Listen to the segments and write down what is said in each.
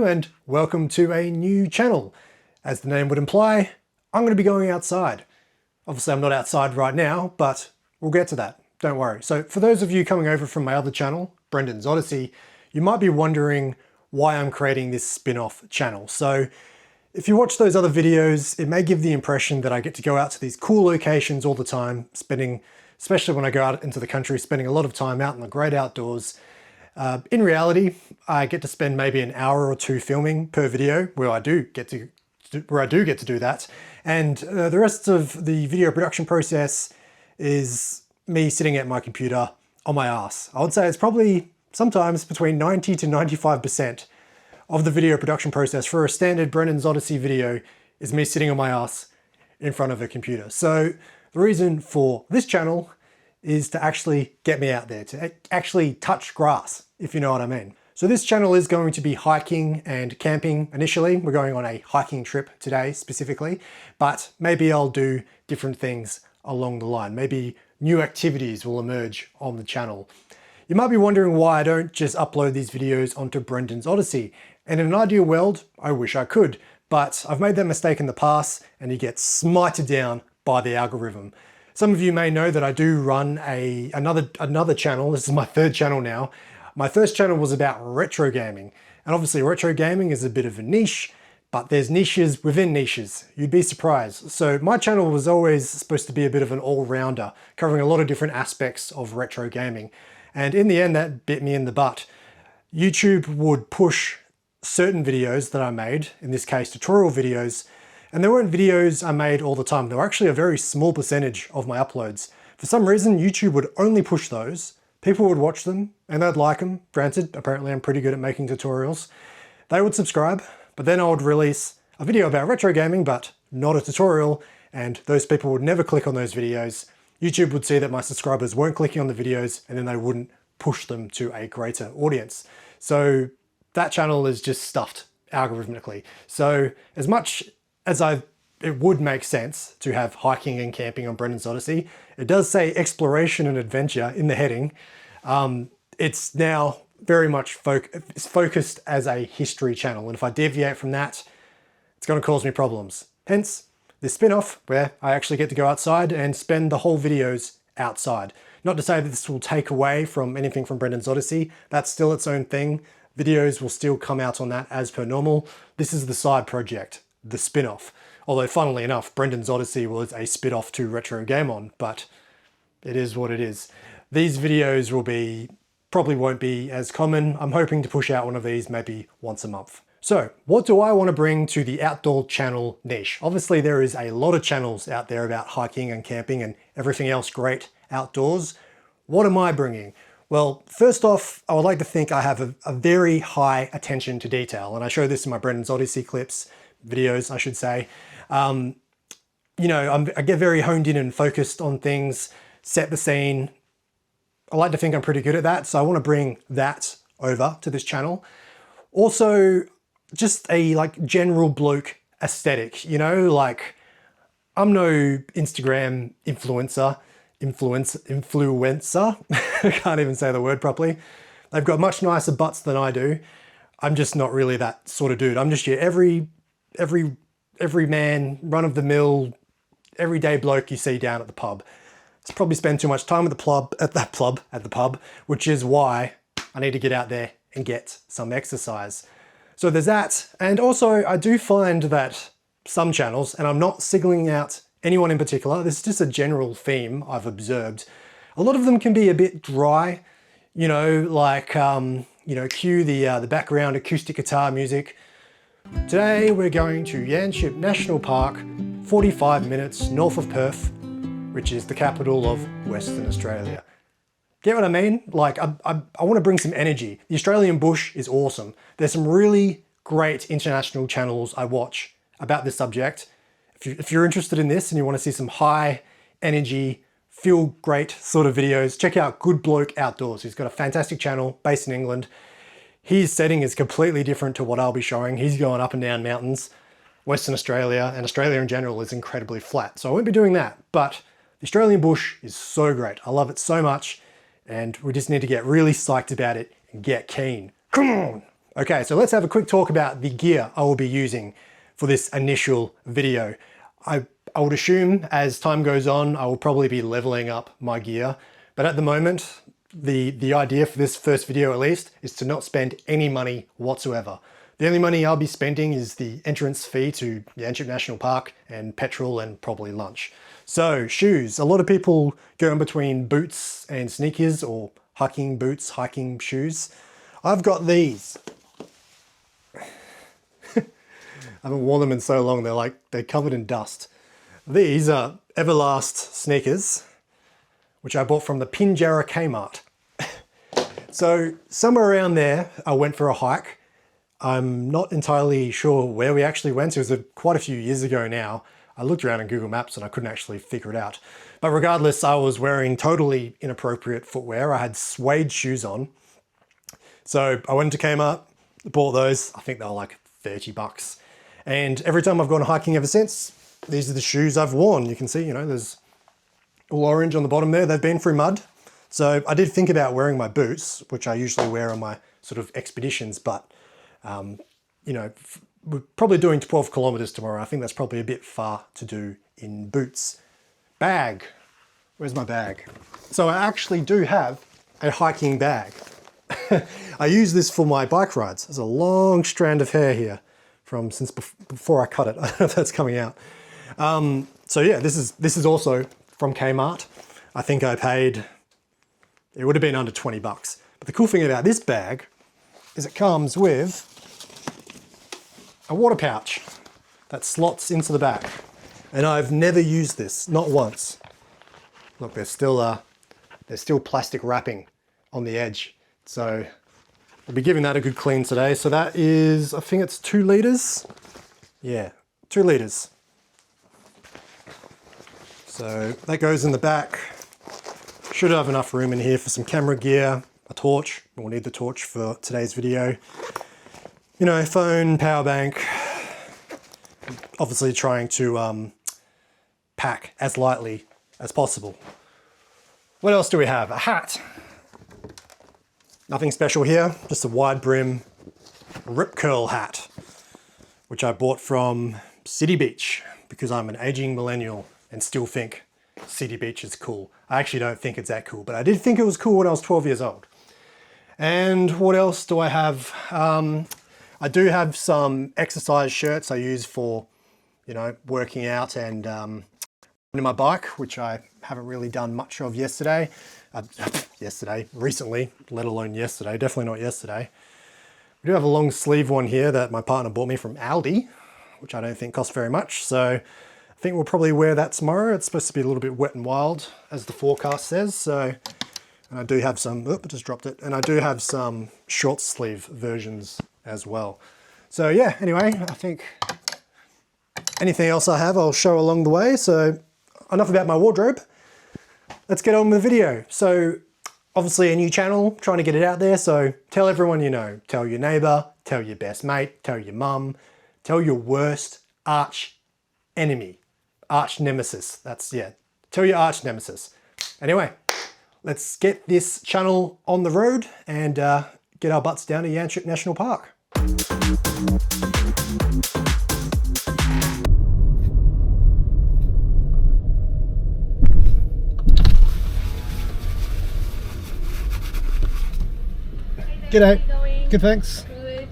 and welcome to a new channel. As the name would imply, I'm going to be going outside. Obviously I'm not outside right now, but we'll get to that, don't worry. So for those of you coming over from my other channel, Brendan's Odyssey, you might be wondering why I'm creating this spin-off channel. So if you watch those other videos, it may give the impression that I get to go out to these cool locations all the time, spending, especially when I go out into the country, spending a lot of time out in the great outdoors. In reality, I get to spend maybe an hour or two filming per video where I do get to do that. And the rest of the video production process is me sitting at my computer on my ass. I would say it's probably sometimes between 90 to 95% of the video production process for a standard Brendan's Odyssey video is me sitting on my ass in front of a computer. So the reason for this channel is to actually get me out there, to actually touch grass, if you know what I mean. So this channel is going to be hiking and camping initially. We're going on a hiking trip today specifically, but maybe I'll do different things along the line. Maybe new activities will emerge on the channel. You might be wondering why I don't just upload these videos onto Brendan's Odyssey. And in an ideal world, I wish I could, but I've made that mistake in the past and you get smited down by the algorithm. Some of you may know that I do run another channel. This is my third channel now. My first channel was about retro gaming. And obviously retro gaming is a bit of a niche, but there's niches within niches. You'd be surprised. So my channel was always supposed to be a bit of an all-rounder, covering a lot of different aspects of retro gaming. And in the end, that bit me in the butt. YouTube would push certain videos that I made, in this case tutorial videos, and they weren't videos I made all the time. They were actually a very small percentage of my uploads. For some reason, YouTube would only push those. People would watch them and they'd like them. Granted, apparently I'm pretty good at making tutorials. They would subscribe, but then I would release a video about retro gaming, but not a tutorial, and those people would never click on those videos. YouTube would see that my subscribers weren't clicking on the videos and then they wouldn't push them to a greater audience. So that channel is just stuffed algorithmically. So as much as it would make sense to have hiking and camping on Brendan's Odyssey, it does say exploration and adventure in the heading. It's now very much focused as a history channel. And if I deviate from that, it's going to cause me problems. Hence, this spin-off where I actually get to go outside and spend the whole videos outside. Not to say that this will take away from anything from Brendan's Odyssey. That's still its own thing. Videos will still come out on that as per normal. This is the side project, the spin-off. Although funnily enough, Brendan's Odyssey was a spin-off to Retro Game On, but it is what it is. These videos probably won't be as common. I'm hoping to push out one of these maybe once a month. So what do I want to bring to the outdoor channel niche? Obviously there is a lot of channels out there about hiking and camping and everything else great outdoors. What am I bringing? Well, first off, I would like to think I have a very high attention to detail, and I show this in my Brendan's Odyssey videos, I should say. You know, I get very honed in and focused on things, set the scene. I like to think I'm pretty good at that, so I want to bring that over to this channel. Also, just a general bloke aesthetic, you know, like I'm no Instagram influencer. I can't even say the word properly. They've got much nicer butts than I do. I'm just not really that sort of dude. I'm just your every man, run-of-the-mill, everyday bloke you see down at the pub. It's probably spend too much time at the pub, which is why I need to get out there and get some exercise. So there's that. And also I do find that some channels, and I'm not singling out anyone in particular, this is just a general theme I've observed. A lot of them can be a bit dry, you know, like, you know, cue the background acoustic guitar music. Today we're going to Yanchep National Park, 45 minutes north of Perth, which is the capital of Western Australia. Get what I mean? Like, I want to bring some energy. The Australian bush is awesome. There's some really great international channels I watch about this subject. If you're interested in this and you want to see some high energy, feel great sort of videos, check out Good Bloke Outdoors. He's got a fantastic channel based in England. His setting is completely different to what I'll be showing. He's going up and down mountains. Western Australia and Australia in general is incredibly flat. So I won't be doing that, but the Australian bush is so great. I love it so much and we just need to get really psyched about it and get keen. Come on. Okay, so let's have a quick talk about the gear I will be using for this initial video. I would assume as time goes on, I will probably be leveling up my gear, but at the moment, the idea for this first video at least is to not spend any money whatsoever. The only money I'll be spending is the entrance fee to Yanchep National Park and petrol and probably lunch. So shoes, a lot of people go in between boots and sneakers or hiking boots, hiking shoes. I've got these. I haven't worn them in so long, they're covered in dust. These are Everlast sneakers, which I bought from the Pinjarra Kmart. So somewhere around there, I went for a hike. I'm not entirely sure where we actually went. It was quite a few years ago now. I looked around on Google Maps and I couldn't actually figure it out. But regardless, I was wearing totally inappropriate footwear. I had suede shoes on. So I went to Kmart, bought those. I think they were like 30 bucks. And every time I've gone hiking ever since, these are the shoes I've worn. You can see, there's all orange on the bottom there. They've been through mud. So I did think about wearing my boots, which I usually wear on my sort of expeditions, but we're probably doing 12 kilometers tomorrow. I think that's probably a bit far to do in boots. Bag. Where's my bag? So I actually do have a hiking bag. I use this for my bike rides. There's a long strand of hair here from since before I cut it. I don't know if that's coming out. So yeah, this is also from Kmart. I think I paid, it would have been under 20 bucks. But the cool thing about this bag is it comes with a water pouch that slots into the back. And I've never used this, not once. Look, there's still plastic wrapping on the edge. So I'll be giving that a good clean today. So that is, I think it's 2 liters. Yeah, 2 liters. So that goes in the back. Should have enough room in here for some camera gear, a torch. We'll need the torch for today's video. Phone, power bank. Obviously trying to pack as lightly as possible. What else do we have? A hat. Nothing special here, just a wide brim rip curl hat, which I bought from City Beach because I'm an aging millennial and still think City Beach is cool. I actually don't think it's that cool, but I did think it was cool when I was 12 years old. And what else do I have? I do have some exercise shirts I use for, working out and riding my bike, which I haven't really done much of recently, let alone yesterday, definitely not yesterday. We do have a long sleeve one here that my partner bought me from Aldi, which I don't think costs very much. So I think we'll probably wear that tomorrow. It's supposed to be a little bit wet and wild, as the forecast says. So, and I do have some, I just dropped it. And I do have some short sleeve versions as well. So yeah, anyway, I think anything else I have, I'll show along the way. So enough about my wardrobe. Let's get on with the video. So obviously a new channel, trying to get it out there. So tell everyone you know, tell your neighbor, tell your best mate, tell your mum, tell your worst arch enemy, arch nemesis. Tell your arch nemesis. Anyway, let's get this channel on the road and get our butts down to Yanchep National Park. G'day. Good, thanks. Good.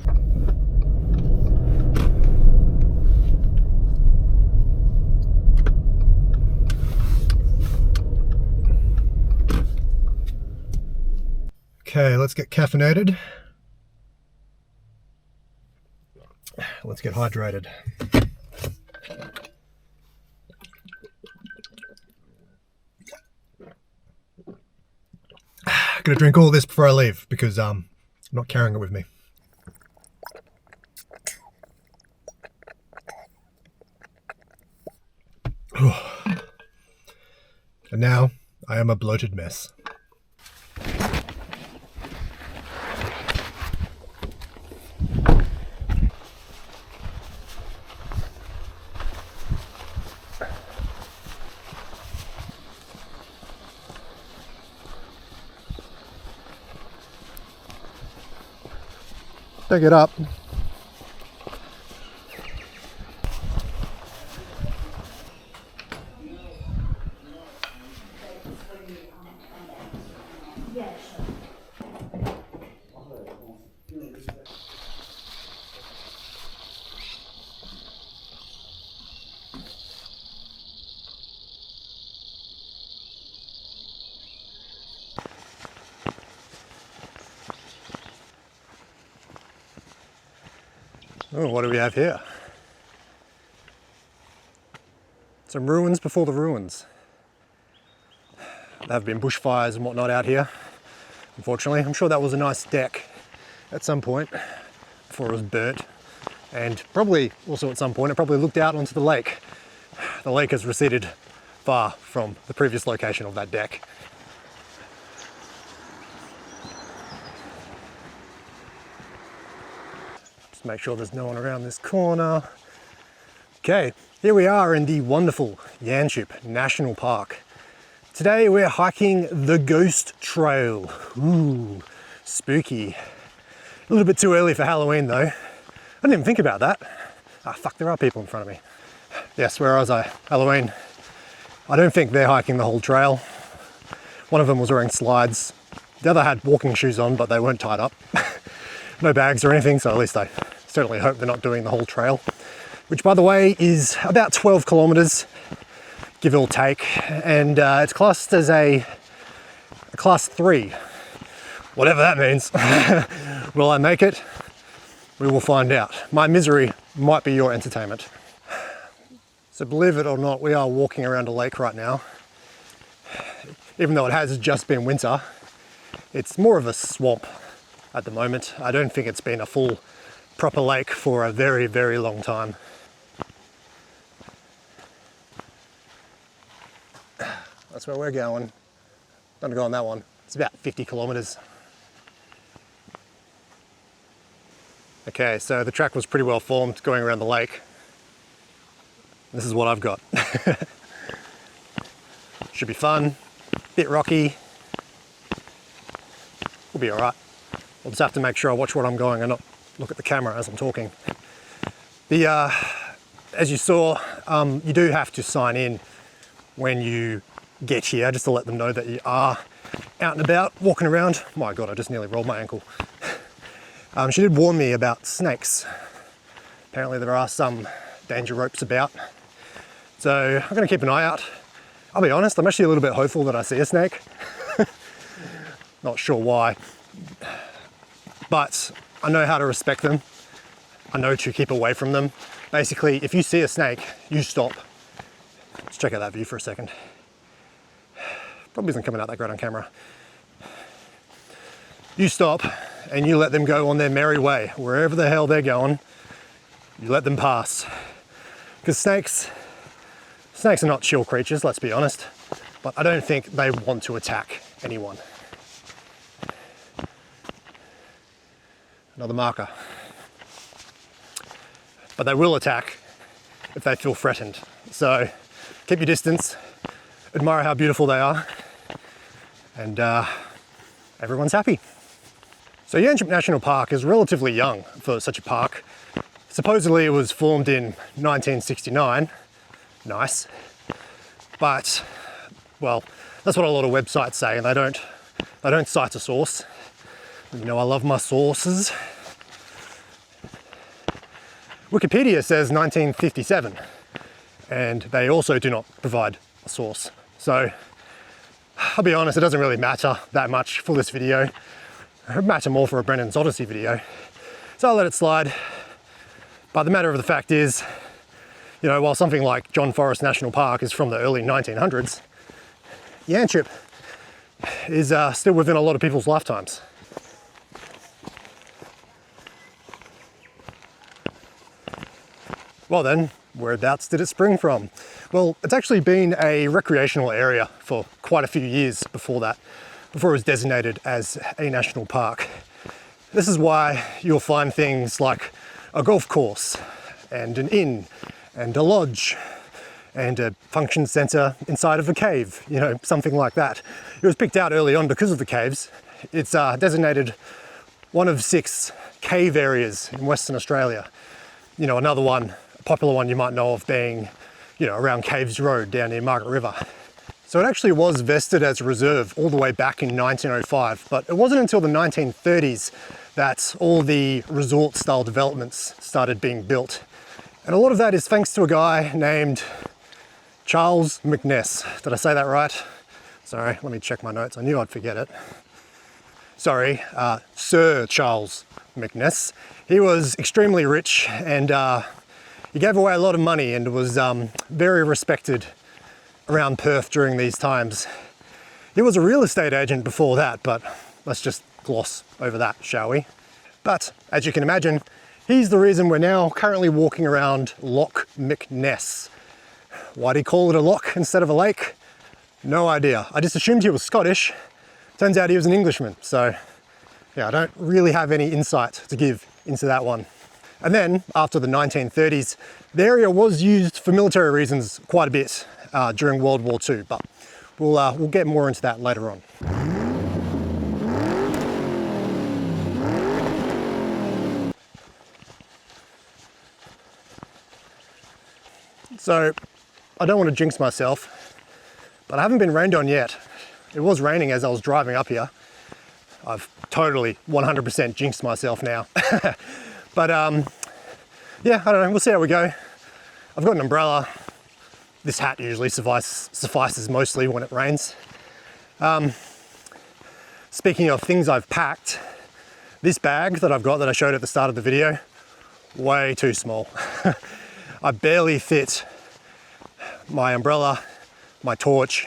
Okay, let's get caffeinated. Let's get hydrated. Gonna drink all this before I leave because I'm not carrying it with me. And now I am a bloated mess. Check it up. Oh, what do we have here? Some ruins before the ruins. There have been bushfires and whatnot out here, unfortunately. I'm sure that was a nice deck at some point before it was burnt. And probably also at some point it probably looked out onto the lake. The lake has receded far from the previous location of that deck. Make sure there's no one around this corner. Okay, here we are in the wonderful Yanchep National Park. Today we're hiking the Ghost Trail. Ooh, spooky. A little bit too early for Halloween though. I didn't even think about that. Ah, fuck, there are people in front of me. Yes, where was I? Halloween. I don't think they're hiking the whole trail. One of them was wearing slides. The other had walking shoes on, but they weren't tied up. No bags or anything, so at least I certainly hope they're not doing the whole trail, which by the way is about 12 kilometers, give or take, and it's classed as a class 3, whatever that means. Will I make it? We will find out. My misery might be your entertainment. So believe it or not, we are walking around a lake right now. Even though it has just been winter, it's more of a swamp at the moment. I don't think it's been a full proper lake for a very, very long time. That's where we're going. Don't go on that one. It's about 50 kilometers. Okay, so the track was pretty well formed going around the lake. This is what I've got. Should be fun, bit rocky. We'll be all right. I'll just have to make sure I watch where I'm going and not look at the camera as I'm talking. As you saw, you do have to sign in when you get here, just to let them know that you are out and about, walking around. My God, I just nearly rolled my ankle. She did warn me about snakes. Apparently there are some danger ropes about. So I'm gonna keep an eye out. I'll be honest, I'm actually a little bit hopeful that I see a snake. Not sure why. But I know how to respect them. I know to keep away from them. Basically, if you see a snake, you stop. Let's check out that view for a second. Probably isn't coming out that great on camera. You stop and you let them go on their merry way. Wherever the hell they're going, you let them pass. Because snakes are not chill creatures, let's be honest. But I don't think they want to attack anyone. Another marker. But they will attack if they feel threatened. So keep your distance, admire how beautiful they are, and everyone's happy. So Yanchep National Park is relatively young for such a park. Supposedly it was formed in 1969. Nice. But, well, that's what a lot of websites say, and they don't cite a source. You know I love my sources. Wikipedia says 1957, and they also do not provide a source. So I'll be honest, it doesn't really matter that much for this video. It would matter more for a Brendan's Odyssey video. So I'll let it slide. But the matter of the fact is, you know, while something like John Forest National Park is from the early 1900s, Yanchep is still within a lot of people's lifetimes. Well then, whereabouts did it spring from? Well, it's actually been a recreational area for quite a few years before that, before it was designated as a national park. This is why you'll find things like a golf course and an inn and a lodge and a function center inside of a cave, you know, something like that. It was picked out early on because of the caves. It's designated one of 6 cave areas in Western Australia. You know, another one, a popular one you might know of being, you know, around Caves Road down near Margaret River. So it actually was vested as a reserve all the way back in 1905, but it wasn't until the 1930s that all the resort style developments started being built. And a lot of that is thanks to a guy named Charles McNess. Did I say that right? Sorry, let me check my notes. I knew I'd forget it. Sorry, Sir Charles McNess. He was extremely rich and he gave away a lot of money and was very respected around Perth during these times. He was a real estate agent before that, but let's just gloss over that, shall we? But as you can imagine, he's the reason we're now currently walking around Loch McNess. Why do you call it a loch instead of a lake? No idea. I just assumed he was Scottish. Turns out he was an Englishman, so yeah, I don't really have any insight to give into that one. And then after the 1930s, the area was used for military reasons quite a bit during World War II, but we'll get more into that later on. So I don't want to jinx myself, but I haven't been rained on yet. It was raining as I was driving up here. I've totally 100% jinxed myself now. But yeah, I don't know, we'll see how we go. I've got an umbrella. This hat usually suffices mostly when it rains. Speaking of things I've packed, this bag that I've got that I showed at the start of the video, way too small. I barely fit my umbrella, my torch,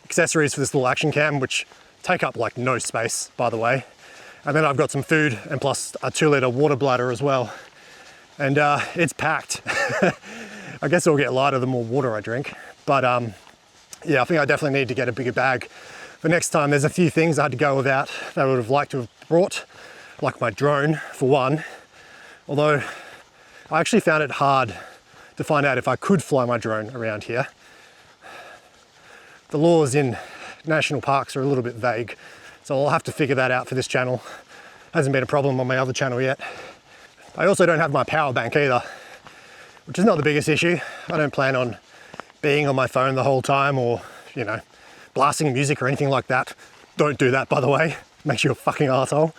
accessories for this little action cam, which take up like no space, by the way. And then I've got some food and plus a 2-litre water bladder as well. And it's packed. I guess it'll get lighter the more water I drink. But yeah, I think I definitely need to get a bigger bag for next time. There's a few things I had to go without that I would have liked to have brought, like my drone for one. Although I actually found it hard to find out if I could fly my drone around here. The laws in national parks are a little bit vague, so I'll have to figure that out for this channel. Hasn't been a problem on my other channel yet. I also don't have my power bank either, which is not the biggest issue. I don't plan on being on my phone the whole time or, you know, blasting music or anything like that. Don't do that, by the way. Makes you a fucking arsehole.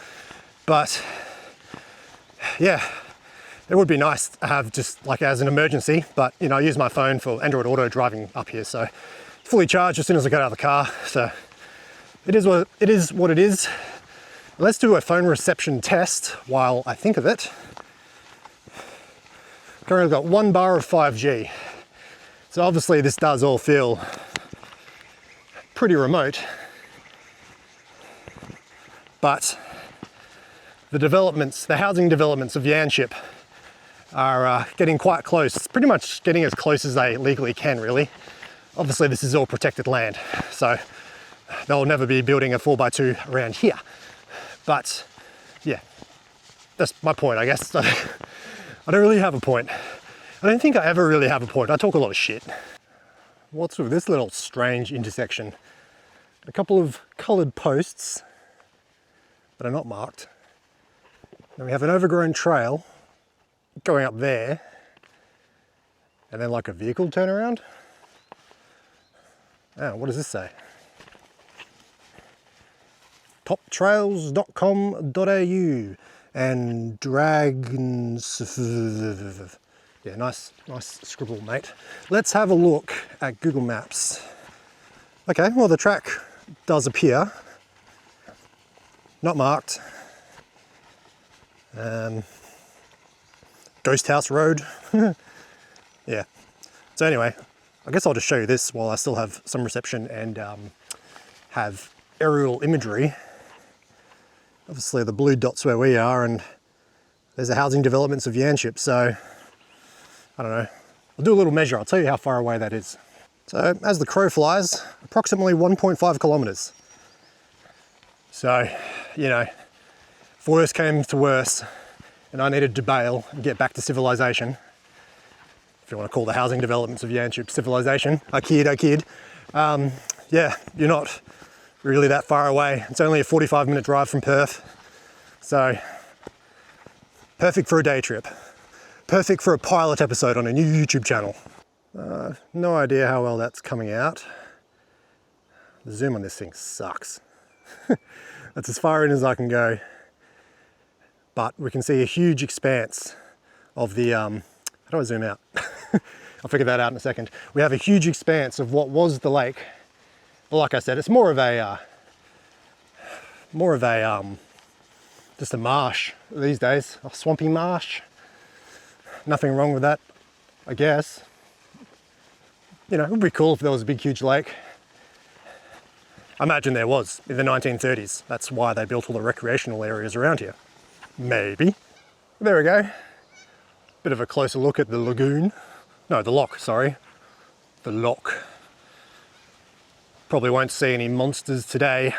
But yeah, it would be nice to have just like as an emergency, but you know, I use my phone for Android Auto driving up here, so fully charged as soon as I get out of the car. So it is what it is. Let's do a phone reception test while I think of it. Currently got 1 bar of 5G. So obviously this does all feel pretty remote, but the housing developments of Yanchep are getting quite close. It's pretty much getting as close as they legally can, really. Obviously this is all protected land, so they'll never be building a 4x2 around here. But yeah, that's my point, I guess. I don't really have a point. I don't think I ever really have a point. I talk a lot of shit. What's with this little strange intersection? A couple of coloured posts that are not marked. Then we have an overgrown trail going up there, and then like a vehicle turnaround. Oh, what does this say? toptrails.com.au and dragons. Yeah, nice scribble, mate. Let's have a look at Google Maps. Okay, well the track does appear. Not marked. Ghost House Road. Yeah. So anyway, I guess I'll just show you this while I still have some reception and have aerial imagery. Obviously the blue dot's where we are, and there's the housing developments of Yanchep, so I don't know. I'll do a little measure, I'll tell you how far away that is. So as the crow flies, approximately 1.5 kilometers. So, you know, if worse came to worse and I needed to bail and get back to civilization, if you want to call the housing developments of Yanchep civilization, I kid. Yeah, you're not really that far away. It's only a 45-minute drive from Perth. So, perfect for a day trip. Perfect for a pilot episode on a new YouTube channel. No idea how well that's coming out. The zoom on this thing sucks. That's as far in as I can go. But we can see a huge expanse of the, how do I zoom out? I'll figure that out in a second. We have a huge expanse of what was the lake. But like I said, it's more of a just a marsh these days, a swampy marsh. Nothing wrong with that, I guess. You know, it would be cool if there was a big, huge lake. I imagine there was in the 1930s. That's why they built all the recreational areas around here. Maybe. There we go. Bit of a closer look at the lagoon. No, the loch, sorry. The loch. Probably won't see any monsters today.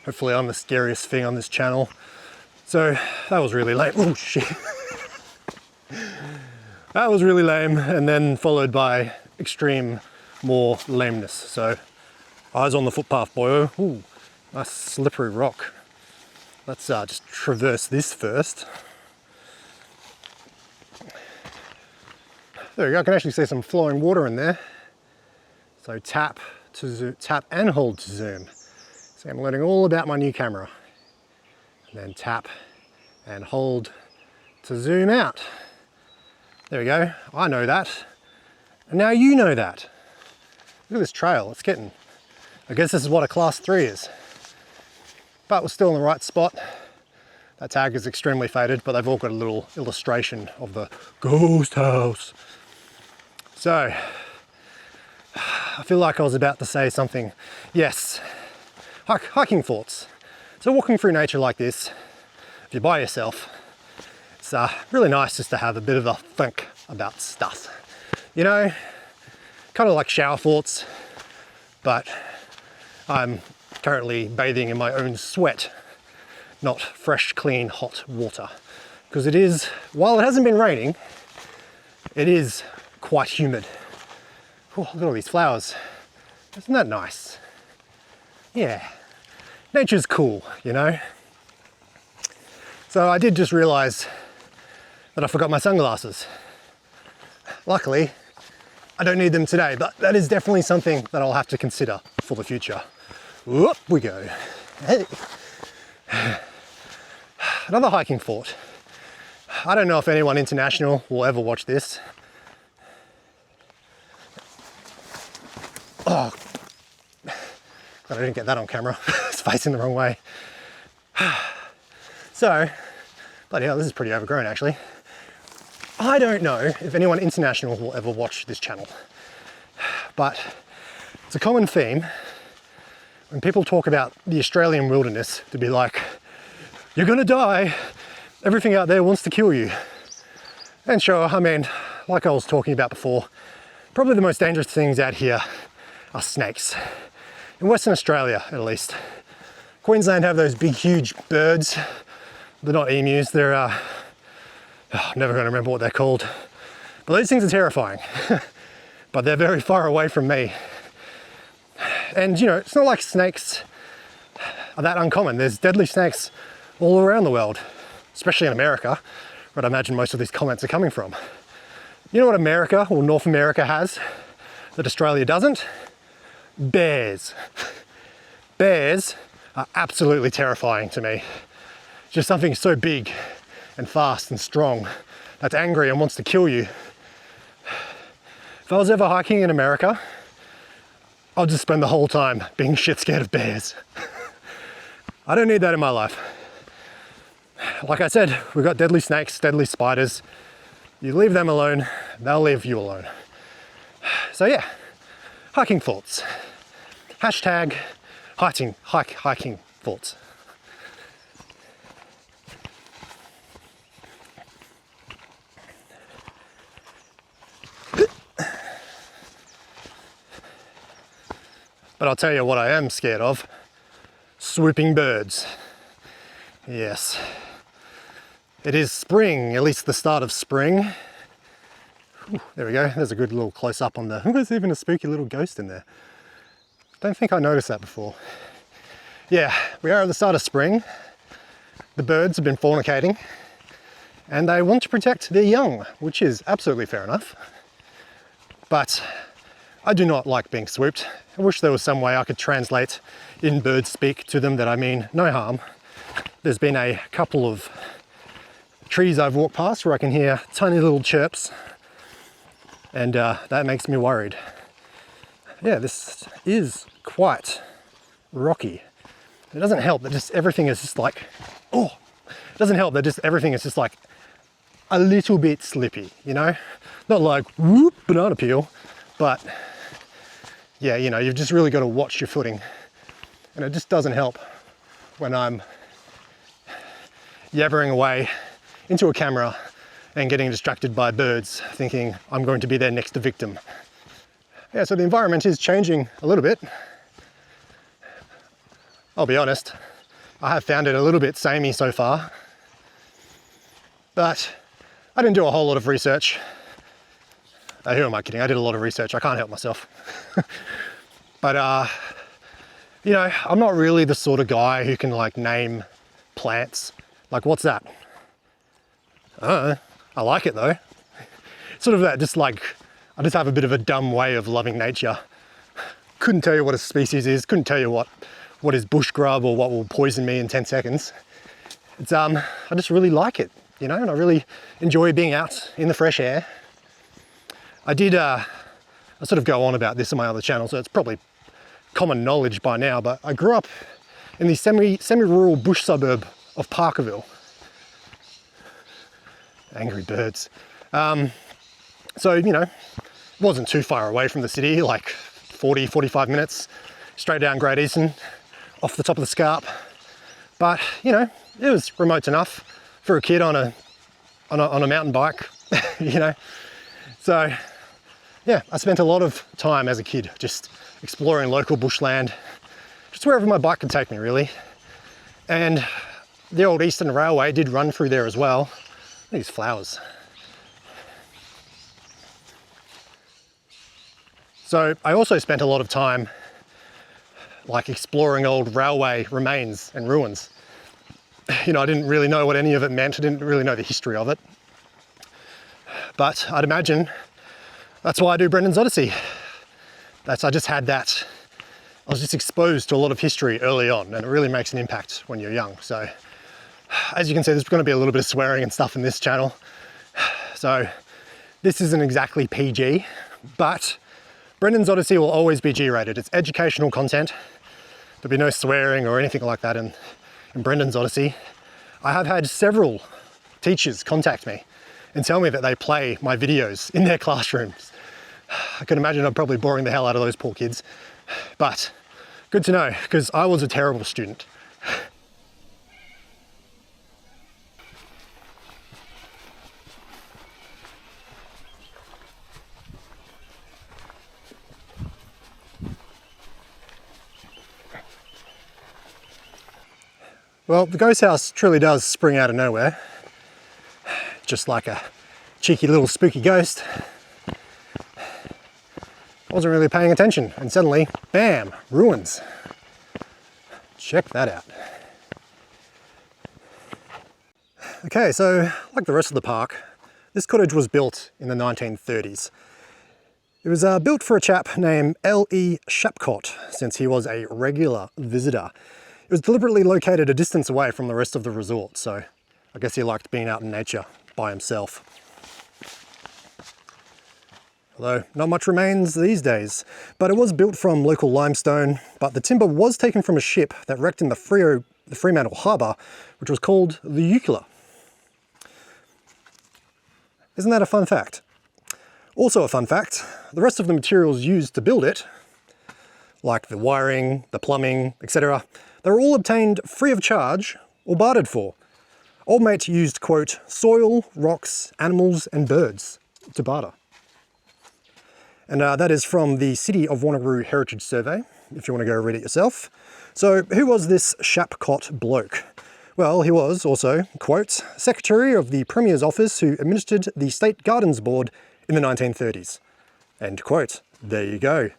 Hopefully I'm the scariest thing on this channel. So that was really lame. Oh shit. That was really lame, and then followed by extreme more lameness. So eyes on the footpath, boyo. Ooh, nice slippery rock. Let's just traverse this first. There we go, I can actually see some flowing water in there. So tap to zoom, tap and hold to zoom. See, I'm learning all about my new camera. And then tap and hold to zoom out. There we go, I know that. And now you know that. Look at this trail, it's getting, I guess this is what a class 3 is. But we're still in the right spot. That tag is extremely faded, but they've all got a little illustration of the ghost house. So, I feel like I was about to say something. Yes, hiking thoughts. So walking through nature like this, if you're by yourself, it's really nice just to have a bit of a think about stuff. You know, kind of like shower thoughts, but I'm currently bathing in my own sweat, not fresh, clean, hot water. Because it is, while it hasn't been raining, it is quite humid. Oh, look at all these flowers. Isn't that nice? Yeah, nature's cool, you know? So I did just realize that I forgot my sunglasses. Luckily, I don't need them today, but that is definitely something that I'll have to consider for the future. Up we go. Hey. Another hiking thought. I don't know if anyone international will ever watch this. Oh, glad I didn't get that on camera. It's facing the wrong way. So, bloody hell, this is pretty overgrown actually. I don't know if anyone international will ever watch this channel, but it's a common theme when people talk about the Australian wilderness to be like, you're gonna die, everything out there wants to kill you. And sure, I mean, like I was talking about before, probably the most dangerous things out here are snakes. In Western Australia, at least. Queensland have those big, huge birds. They're not emus, they're, I'm never gonna remember what they're called. But those things are terrifying. But they're very far away from me. And you know, it's not like snakes are that uncommon. There's deadly snakes all around the world, especially in America, where I imagine most of these comments are coming from. You know what America, or North America, has that Australia doesn't? Bears. Bears are absolutely terrifying to me. Just something so big and fast and strong that's angry and wants to kill you. If I was ever hiking in America, I'll just spend the whole time being shit scared of bears. I don't need that in my life. Like I said, we've got deadly snakes, deadly spiders. You leave them alone, they'll leave you alone. So yeah, hiking thoughts. Hashtag hiking thoughts. But I'll tell you what I am scared of. Swooping birds. Yes. It is spring, at least the start of spring. Ooh, there we go, there's a good little close up on the, there's even a spooky little ghost in there. Don't think I noticed that before. Yeah, we are at the start of spring. the birds have been fornicating and they want to protect their young, which is absolutely fair enough. But I do not like being swooped. I wish there was some way I could translate in bird speak to them that I mean no harm. There's been a couple of trees I've walked past where I can hear tiny little chirps, and that makes me worried. Yeah, this is quite rocky. It doesn't help that just everything is just like, oh, it doesn't help that just everything is just like a little bit slippy, you know? Not like, whoop, banana peel, but yeah, you know, you've just really got to watch your footing. And it just doesn't help when I'm yabbering away into a camera and getting distracted by birds, thinking I'm going to be their next victim. Yeah, so the environment is changing a little bit. I'll be honest, I have found it a little bit samey so far, but I didn't do a whole lot of research. Who am I kidding? I did a lot of research. I can't help myself. But, you know, I'm not really the sort of guy who can like name plants. Like, what's that? I don't know. I like it though. Sort of that, just like, I just have a bit of a dumb way of loving nature. Couldn't tell you what a species is, couldn't tell you what is bush grub or what will poison me in 10 seconds. It's, I just really like it, you know, and I really enjoy being out in the fresh air. I sort of go on about this on my other channel, so it's probably common knowledge by now, but I grew up in the semi-rural bush suburb of Parkerville. Angry birds. So, you know, it wasn't too far away from the city, like 40, 45 minutes, straight down Great Eastern, off the top of the Scarp. But, you know, it was remote enough for a kid on a mountain bike, you know. So, yeah, I spent a lot of time as a kid just exploring local bushland, just wherever my bike could take me, really. And the old Eastern Railway did run through there as well. These flowers. So I also spent a lot of time like exploring old railway remains and ruins. You know, I didn't really know what any of it meant. I didn't really know the history of it. But I'd imagine that's why I do Brendan's Odyssey. I just had that. I was just exposed to a lot of history early on, and it really makes an impact when you're young. So as you can see, there's going to be a little bit of swearing and stuff in this channel. So this isn't exactly PG, but Brendan's Odyssey will always be G-rated. It's educational content. There'll be no swearing or anything like that in Brendan's Odyssey. I have had several teachers contact me and tell me that they play my videos in their classrooms. I can imagine I'm probably boring the hell out of those poor kids, but good to know, because I was a terrible student. Well, the ghost house truly does spring out of nowhere, just like a cheeky little spooky ghost. I wasn't really paying attention, and suddenly, bam, ruins. Check that out. Okay, so like the rest of the park, this cottage was built in the 1930s. It was built for a chap named L.E. Shapcott, since he was a regular visitor. It was deliberately located a distance away from the rest of the resort, so I guess he liked being out in nature by himself. Although not much remains these days, but it was built from local limestone, but the timber was taken from a ship that wrecked in the Fremantle Harbour, which was called the Eucla. Isn't that a fun fact? Also a fun fact, the rest of the materials used to build it, like the wiring, the plumbing, etc., they were all obtained free of charge or bartered for. Old mate used, quote, soil, rocks, animals and birds to barter. And that is from the City of Wanneroo Heritage Survey, if you want to go read it yourself. So who was this Shapcott bloke? Well, he was also, quote, Secretary of the Premier's Office who administered the State Gardens Board in the 1930s. End quote. There you go.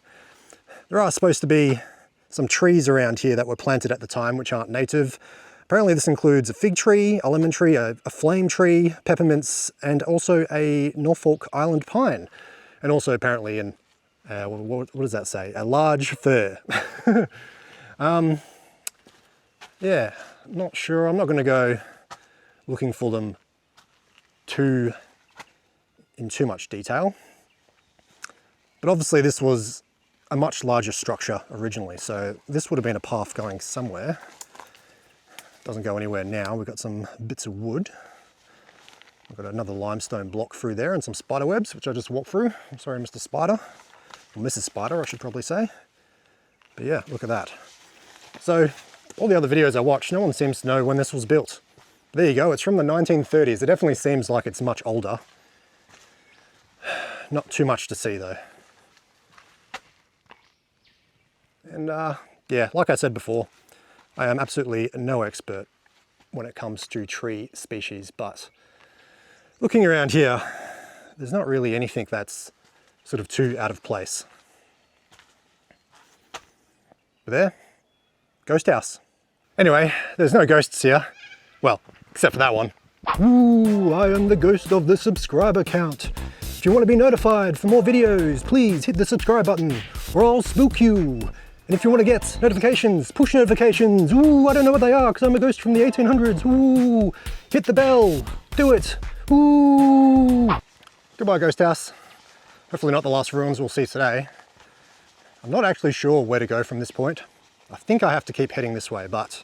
There are supposed to be some trees around here that were planted at the time which aren't native. Apparently this includes a fig tree, a lemon tree, a flame tree, peppermints, and also a Norfolk Island pine. And also apparently an, what does that say? A large fir. Yeah, not sure. I'm not going to go looking for them in too much detail. But obviously this was a much larger structure originally, so this would have been a path going somewhere. Doesn't go anywhere now. We've got some bits of wood. We've got another limestone block through there and some spider webs, which I just walked through. I'm sorry, Mr. Spider, or Mrs. Spider, I should probably say. But yeah, look at that. So all the other videos I watched, no one seems to know when this was built. There you go, it's from the 1930s. It definitely seems like it's much older. Not too much to see though. And yeah, like I said before, I am absolutely no expert when it comes to tree species, but looking around here, there's not really anything that's sort of too out of place. But there, ghost house. Anyway, there's no ghosts here. Well, except for that one. Ooh, I am the ghost of the subscriber count. If you want to be notified for more videos, please hit the subscribe button or I'll spook you. And if you want to get notifications, push notifications, ooh, I don't know what they are because I'm a ghost from the 1800s, ooh, hit the bell, do it, ooh. Goodbye, ghost house. Hopefully not the last ruins we'll see today. I'm not actually sure where to go from this point. I think I have to keep heading this way, but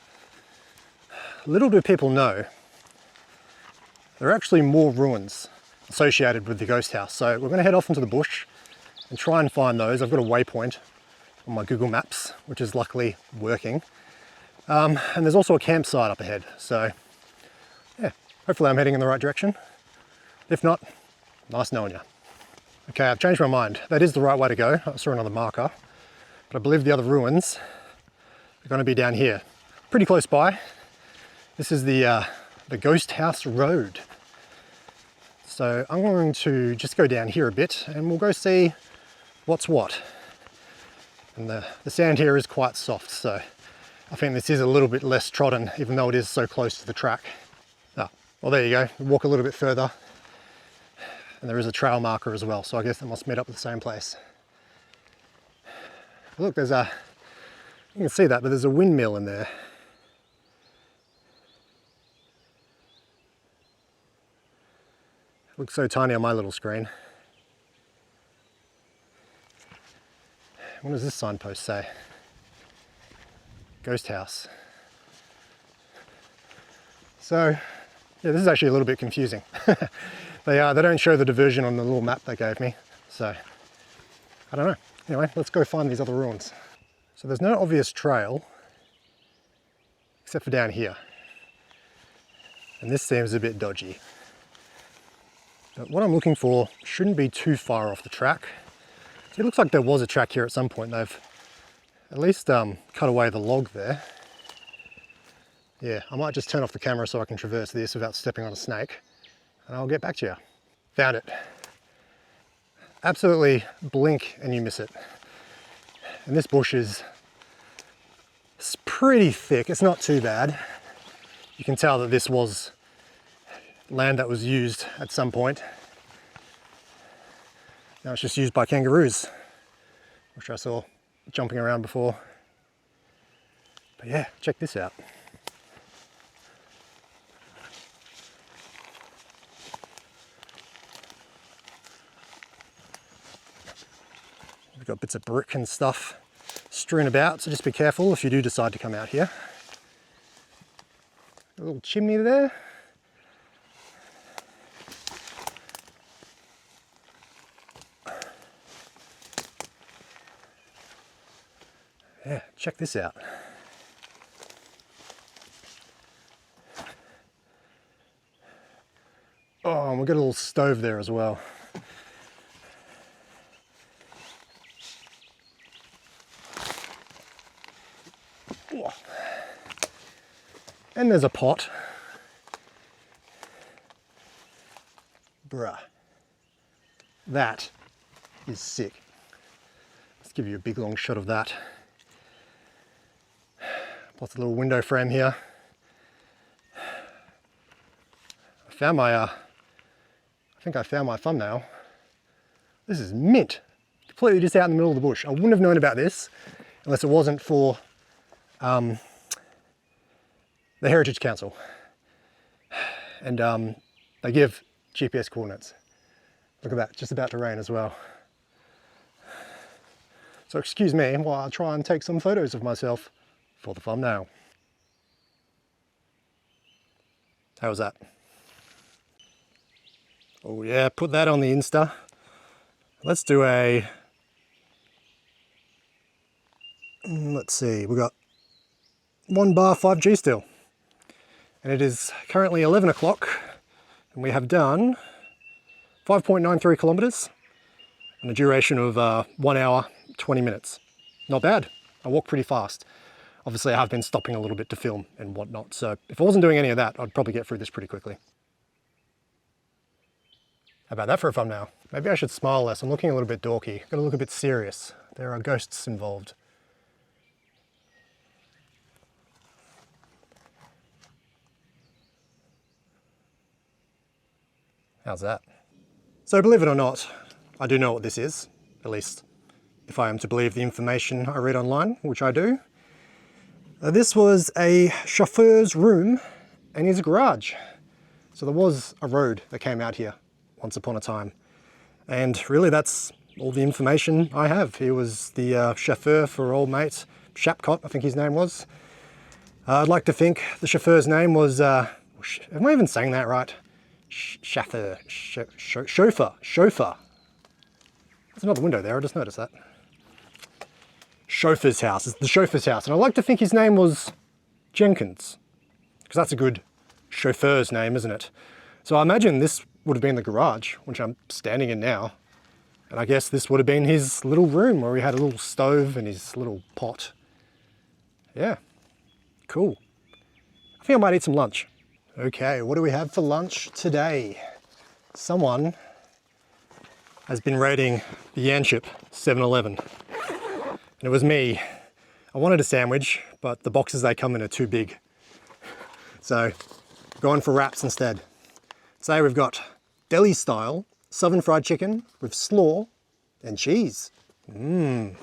little do people know, there are actually more ruins associated with the ghost house. So we're going to head off into the bush and try and find those. I've got a waypoint on my Google Maps, which is luckily working. And there's also a campsite up ahead. So yeah, hopefully I'm heading in the right direction. If not, nice knowing you. Okay, I've changed my mind. That is the right way to go. I saw another marker, but I believe the other ruins are going to be down here, pretty close by. This is the Ghost House Road. So I'm going to just go down here a bit and we'll go see what's what. And the sand here is quite soft, so I think this is a little bit less trodden, even though it is so close to the track. Ah, well, there you go. Walk a little bit further and there is a trail marker as well, so I guess it must meet up at the same place. Look, there's a, you can see that, but there's a windmill in there. Looks so tiny on my little screen. What does this signpost say? Ghost house. So, yeah, this is actually a little bit confusing. They don't show the diversion on the little map they gave me, so I don't know. Anyway, let's go find these other ruins. So there's no obvious trail, except for down here. And this seems a bit dodgy. But what I'm looking for shouldn't be too far off the track. So it looks like there was a track here at some point. They've at least cut away the log there. Yeah, I might just turn off the camera so I can traverse this without stepping on a snake. And I'll get back to you. Found it. Absolutely blink and you miss it. And this bush is pretty thick. It's not too bad. You can tell that this was land that was used at some point. Now it's just used by kangaroos, which I saw jumping around before. But yeah, check this out. We've got bits of brick and stuff strewn about, so just be careful if you do decide to come out here. A little chimney there. Yeah, check this out. Oh, and we've got a little stove there as well. And there's a pot. Bruh. That is sick. Let's give you a big long shot of that. Plus a little window frame here. found my, I think I found my thumbnail. This is mint. Completely just out in the middle of the bush. I wouldn't have known about this unless it wasn't for the Heritage Council. And they give GPS coordinates. Look at that, just about to rain as well. So excuse me while I try and take some photos of myself for the thumbnail. How was that? Oh yeah, put that on the Insta. Let's do a, let's see, we got 1 bar 5G still. And it is currently 11 o'clock and we have done 5.93 kilometers and a duration of 1 hour, 20 minutes. Not bad. I walk pretty fast. Obviously I have been stopping a little bit to film and whatnot. So if I wasn't doing any of that, I'd probably get through this pretty quickly. How about that for a thumbnail? Maybe I should smile less. I'm looking a little bit dorky. Gotta look a bit serious. There are ghosts involved. How's that? So believe it or not, I do know what this is, at least if I am to believe the information I read online, which I do. This was a chauffeur's room and his garage. So there was a road that came out here once upon a time. And really that's all the information I have. He was the chauffeur for old mate Shapcott, I think his name was. I'd like to think the chauffeur's name was, am I even saying that right? Chauffeur, chauffeur. There's another window there, I just noticed that. Chauffeur's house, it's the chauffeur's house. And I like to think his name was Jenkins, because that's a good chauffeur's name, isn't it? So I imagine this would have been the garage, which I'm standing in now. And I guess this would have been his little room where he had a little stove and his little pot. Yeah, cool. I think I might eat some lunch. Okay, what do we have for lunch today? Someone has been raiding the Yanchep 7-Eleven. And it was me. I wanted a sandwich, but the boxes they come in are too big. So, going for wraps instead. Today we've got deli style southern fried chicken with slaw and cheese. Mmm.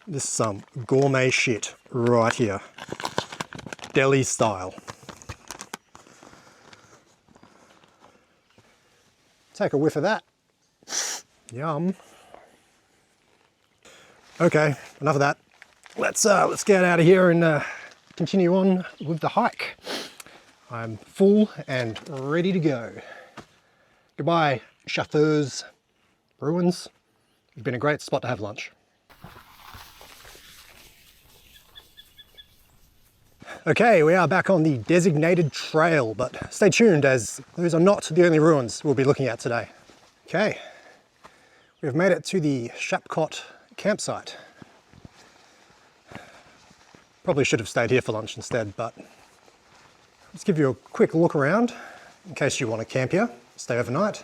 This is some gourmet shit right here. Deli style. Take a whiff of that. Yum. Okay, enough of that. Let's get out of here and continue on with the hike. I'm full and ready to go. Goodbye, Chauffeur's Ruins. It's been a great spot to have lunch. Okay, we are back on the designated trail, but stay tuned as those are not the only ruins we'll be looking at today. Okay, we've made it to the Shapcott campsite. Probably should have stayed here for lunch instead, but let's give you a quick look around in case you want to camp here, stay overnight.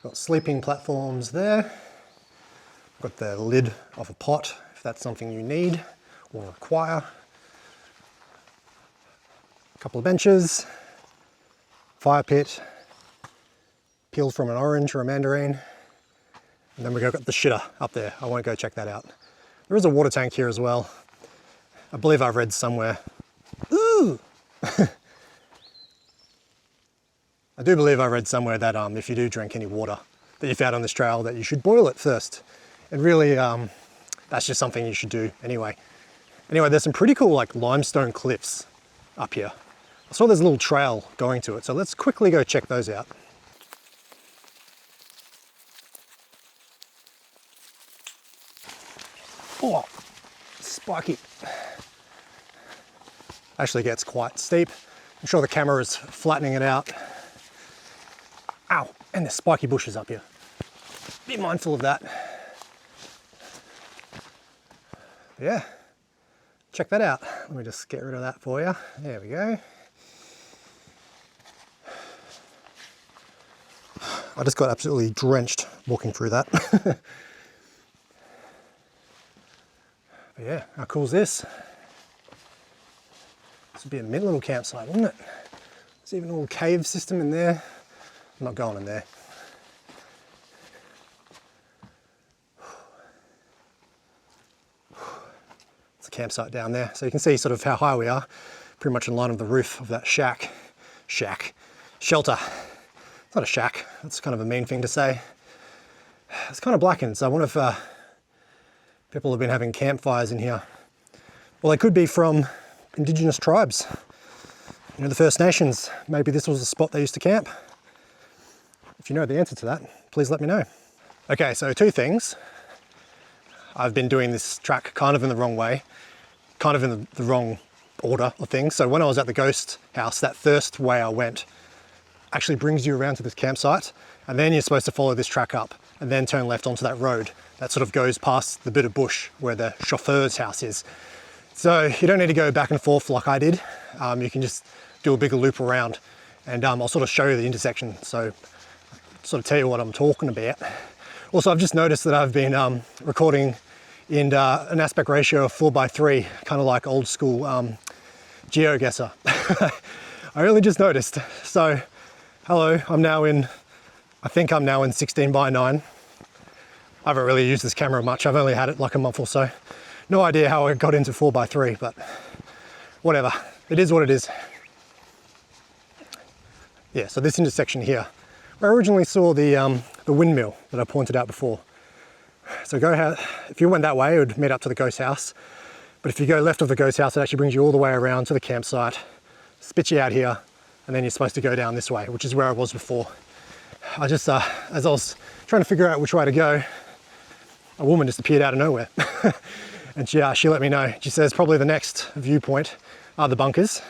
Got sleeping platforms there. Got the lid of a pot if that's something you need or require. A couple of benches, fire pit, peeled from an orange or a mandarin. And then we've got the shitter up there. I won't go check that out. There is a water tank here as well. I believe I've read somewhere. Ooh! I do believe I read somewhere that if you do drink any water that you found on this trail, that you should boil it first. And really, that's just something you should do anyway. Anyway, there's some pretty cool like limestone cliffs up here. I saw there's a little trail going to it, so let's quickly go check those out. Oh, spiky. Actually gets quite steep. I'm sure the camera is flattening it out. Ow, and there's spiky bushes up here. Be mindful of that. Yeah, check that out. Let me just get rid of that for you. There we go. I just got absolutely drenched walking through that. But yeah, how cool is this? This would be a mint little campsite, wouldn't it? There's even a little cave system in there. I'm not going in there. It's a campsite down there. So you can see sort of how high we are, pretty much in line with the roof of that shelter. It's not a shack, that's kind of a mean thing to say. It's kind of blackened, so I wonder if people have been having campfires in here. Well, they could be from indigenous tribes. You know, the First Nations. Maybe this was the spot they used to camp. If you know the answer to that, please let me know. Okay, so two things. I've been doing this track kind of in the wrong way, kind of in the wrong order of things. So when I was at the ghost house, that first way I went actually brings you around to this campsite, and then you're supposed to follow this track up and then turn left onto that road that sort of goes past the bit of bush where the chauffeur's house is. So you don't need to go back and forth like I did. You can just do a bigger loop around, and I'll sort of show you the intersection, so sort of tell you what I'm talking about. Also, I've just noticed that I've been recording in an aspect ratio of 4:3, kind of like old school GeoGuessr. I really just noticed. So, hello, I think I'm now in 16:9. I haven't really used this camera much. I've only had it like a month or so. No idea how I got into 4:3, but whatever. It is what it is. Yeah, so this intersection here, where I originally saw the windmill that I pointed out before. So if you went that way, it would meet up to the ghost house. But if you go left of the ghost house, it actually brings you all the way around to the campsite, spits you out here, and then you're supposed to go down this way, which is where I was before. I just, as I was trying to figure out which way to go, a woman just appeared out of nowhere. And she let me know. She says probably the next viewpoint are the bunkers.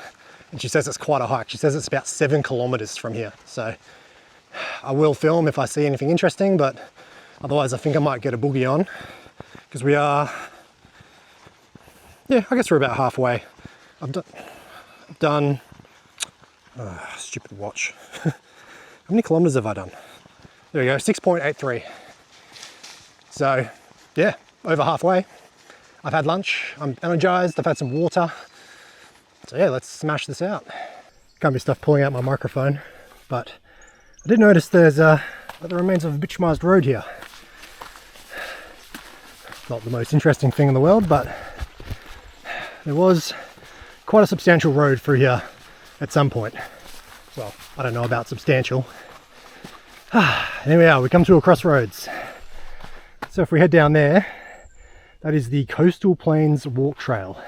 And she says it's quite a hike. She says it's about 7 kilometers from here. So I will film if I see anything interesting, but otherwise I think I might get a boogie on, because we are, yeah, I guess we're about halfway. I've done stupid watch. How many kilometers have I done? There we go, 6.83. So yeah, over halfway. I've had lunch, I'm energized, I've had some water. So yeah, let's smash this out. Can't be stuff pulling out my microphone, but I did notice there's the remains of a bituminized road here. Not the most interesting thing in the world, but there was quite a substantial road through here at some point. Well, I don't know about substantial. Here we are, we come to a crossroads. So if we head down there, that is the Coastal Plains Walk Trail.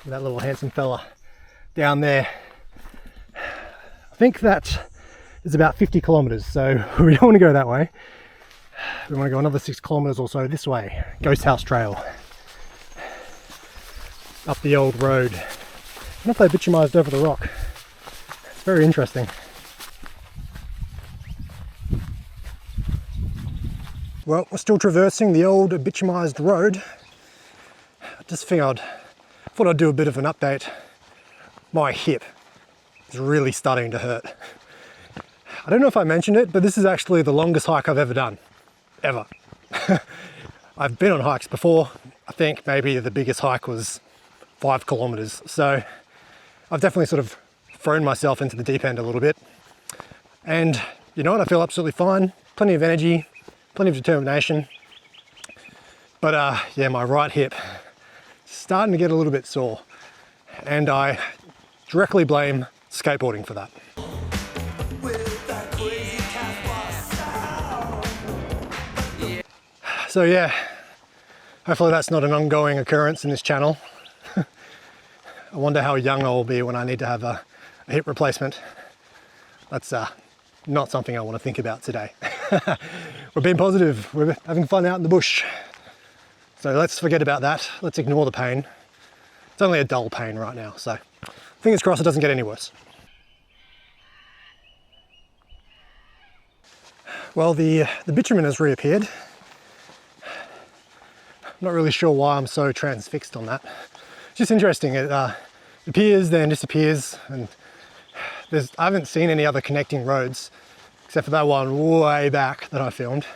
With that little handsome fella down there. I think that is about 50 kilometers, so we don't want to go that way. We want to go another 6 kilometers or so this way. Ghost House Trail. Up the old road. I don't know if they bituminized over the rock. It's very interesting. Well, we're still traversing the old bituminized road. I just thought I'd do a bit of an update. My hip is really starting to hurt. I don't know if I mentioned it, but this is actually the longest hike I've ever done. Ever. I've been on hikes before. I think maybe the biggest hike was 5 kilometers. So I've definitely sort of thrown myself into the deep end a little bit. And you know what? I feel absolutely fine. Plenty of energy, plenty of determination. But yeah, my right hip is starting to get a little bit sore. And I directly blame skateboarding for that. So yeah, hopefully that's not an ongoing occurrence in this channel. I wonder how young I will be when I need to have a hip replacement. That's not something I want to think about today. We're being positive, we're having fun out in the bush. So let's forget about that, let's ignore the pain. It's only a dull pain right now, so fingers crossed it doesn't get any worse. Well, the bitumen has reappeared. I'm not really sure why I'm so transfixed on that. It's just interesting, it appears then disappears, and I haven't seen any other connecting roads except for that one way back that I filmed.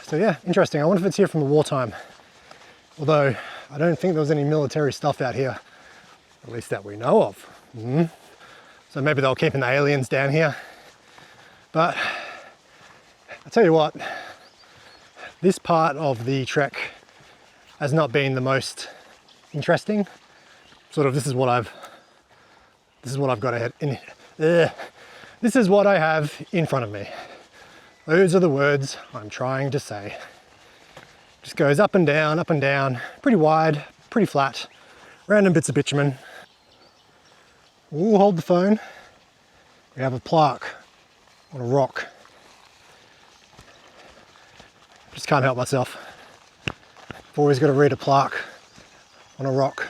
So yeah, interesting. I wonder if it's here from the wartime. Although I don't think there was any military stuff out here At least that we know of. So maybe they'll keep the aliens down here. But I tell you what, this part of the trek has not been the most interesting. Sort of, this is what I've got ahead in. This is what I have in front of me. Those are the words I'm trying to say. Just goes up and down, pretty wide, pretty flat, random bits of bitumen. We'll hold the phone. We have a plaque on a rock. Just can't help myself. I've always got to read a plaque on a rock.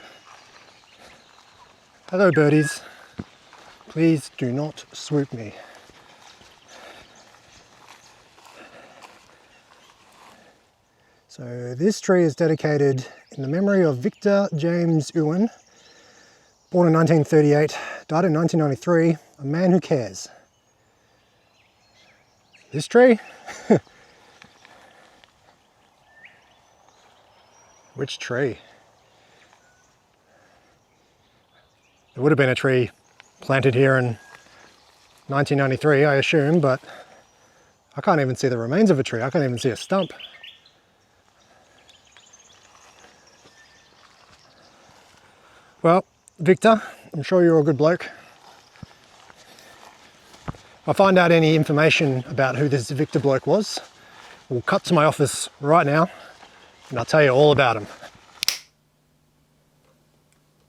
Hello birdies, please do not swoop me. So this tree is dedicated in the memory of Victor James Ewan, born in 1938, died in 1993, a man who cares. This tree? Which tree? There would have been a tree planted here in 1993, I assume, but I can't even see the remains of a tree. I can't even see a stump. Well, Victor, I'm sure you're a good bloke. If I find out any information about who this Victor bloke was, we'll cut to my office right now and I'll tell you all about him.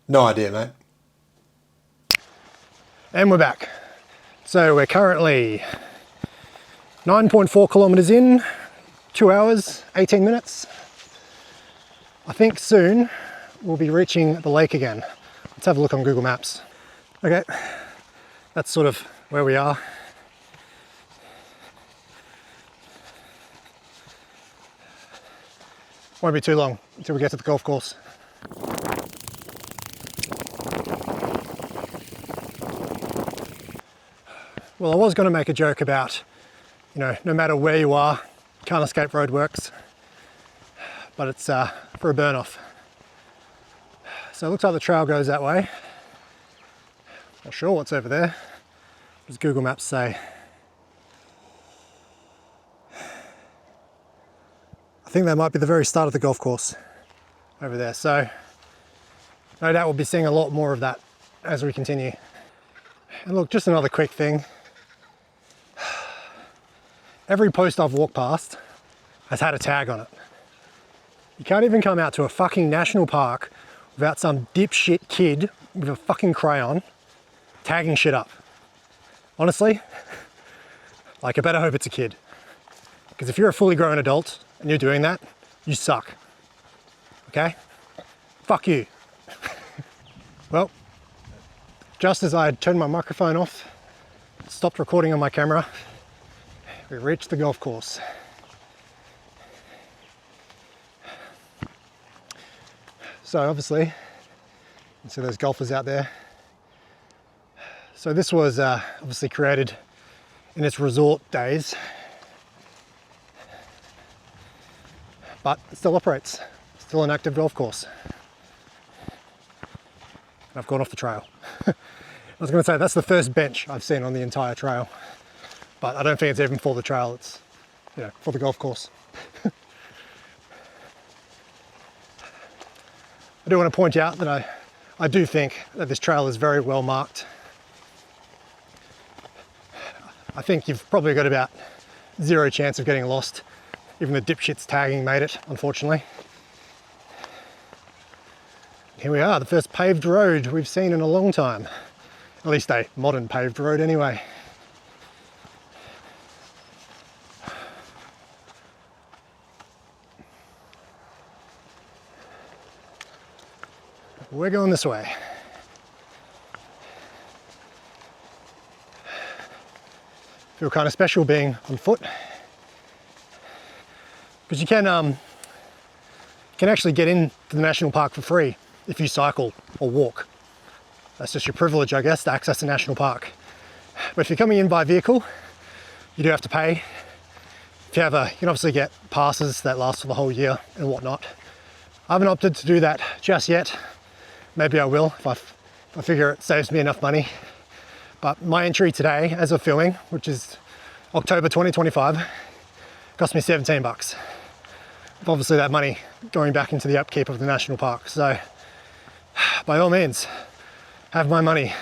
No idea, mate. And we're back. So we're currently 9.4 kilometers in, 2 hours, 18 minutes. I think soon we'll be reaching the lake again. Let's have a look on Google Maps. Okay, that's sort of where we are. Won't be too long until we get to the golf course. Well, I was going to make a joke about, no matter where you are, can't escape roadworks, but it's for a burn off. So it looks like the trail goes that way. Not sure what's over there. What does Google Maps say? I think that might be the very start of the golf course over there. So no doubt we'll be seeing a lot more of that as we continue. And look, just another quick thing. Every post I've walked past has had a tag on it. You can't even come out to a fucking national park without some dipshit kid with a fucking crayon tagging shit up. Honestly, like I better hope it's a kid. Because if you're a fully grown adult and you're doing that, you suck. Okay? Fuck you. Well, just as I had turned my microphone off, stopped recording on my camera, we reached the golf course. So obviously, you can see those golfers out there. So this was obviously created in its resort days, but it still operates. Still an active golf course. I've gone off the trail. I was going to say that's the first bench I've seen on the entire trail, but I don't think it's even for the trail. It's for the golf course. I do want to point out that I do think that this trail is very well marked. I think you've probably got about 0 chance of getting lost. Even the dipshits tagging made it, unfortunately. Here we are, the first paved road we've seen in a long time. At least a modern paved road anyway. We're going this way. Feel kind of special being on foot, because you can actually get into the national park for free if you cycle or walk. That's just your privilege, I guess, to access the national park. But if you're coming in by vehicle, you do have to pay. If you have you can obviously get passes that last for the whole year and whatnot. I haven't opted to do that just yet. Maybe I will I figure it saves me enough money. But my entry today, as of filming, which is October 2025, cost me 17 bucks. Obviously that money going back into the upkeep of the national park. So by all means, have my money.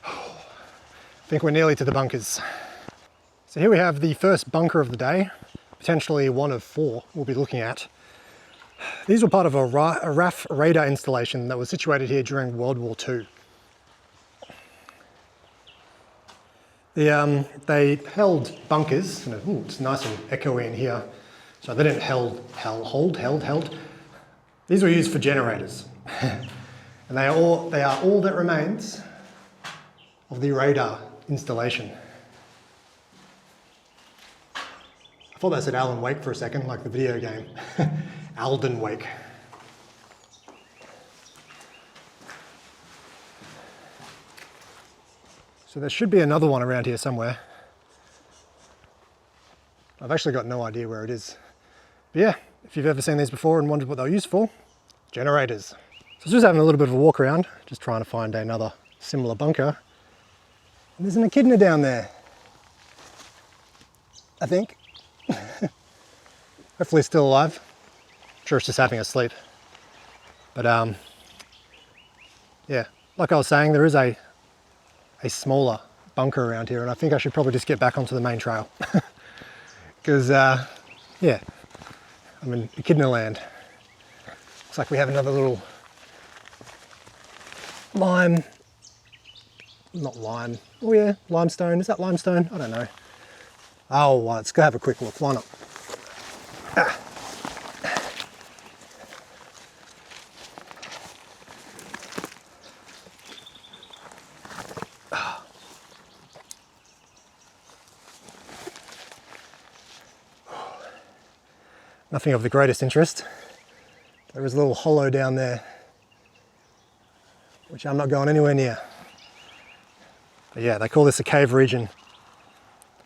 I think we're nearly to the bunkers. So here we have the first bunker of the day, potentially one of 4 we'll be looking at. These were part of a RAAF radar installation that was situated here during World War II. They held bunkers, and it's nice and echoey in here. So they didn't held. These were used for generators. And they are all that remains of the radar installation. I thought that said Alan Wake for a second, like the video game. Alden Wake. So there should be another one around here somewhere. I've actually got no idea where it is. But yeah, if you've ever seen these before and wondered what they're used for, generators. So I was just having a little bit of a walk around, just trying to find another similar bunker. And there's an echidna down there, I think. Hopefully still alive. I'm sure it's just having a sleep. But yeah, like I was saying, there is a smaller bunker around here, and I think I should probably just get back onto the main trail. Because yeah, I'm in echidna land. Looks like we have another little lime, not lime, oh yeah, limestone. Is that limestone? I don't know. Oh, well, let's go have a quick look. Why not? Ah. Nothing of the greatest interest. There is a little hollow down there, which I'm not going anywhere near. But yeah, they call this a cave region.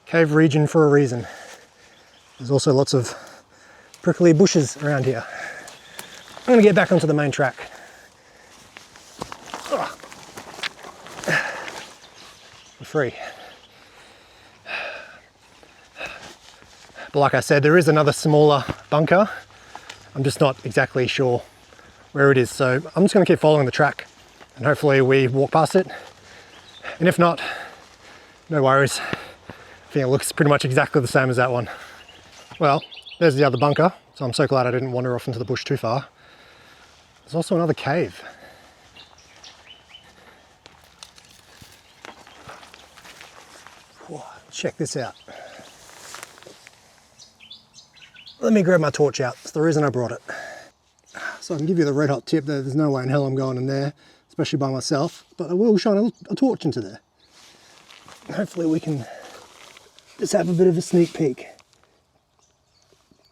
Cave region for a reason. There's also lots of prickly bushes around here. I'm gonna get back onto the main track. I'm free. But like I said, there is another smaller bunker. I'm just not exactly sure where it is. So I'm just gonna keep following the track and hopefully we walk past it. And if not, no worries. I think it looks pretty much exactly the same as that one. Well, there's the other bunker. So I'm so glad I didn't wander off into the bush too far. There's also another cave. Whoa, check this out. Let me grab my torch out. It's the reason I brought it. So I can give you the red hot tip that there's no way in hell I'm going in there, especially by myself, but I will shine a torch into there. Hopefully we can just have a bit of a sneak peek.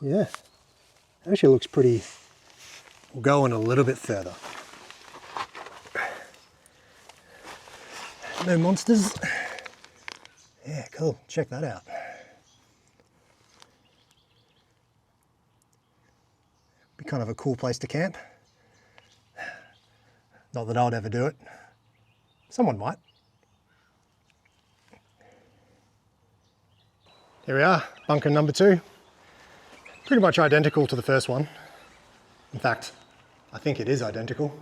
Yeah, actually looks pretty. We'll go in a little bit further. No monsters. Yeah, cool, check that out. Be kind of a cool place to camp. Not that I would ever do it. Someone might. Here we are, bunker number 2. Pretty much identical to the first one. In fact, I think it is identical.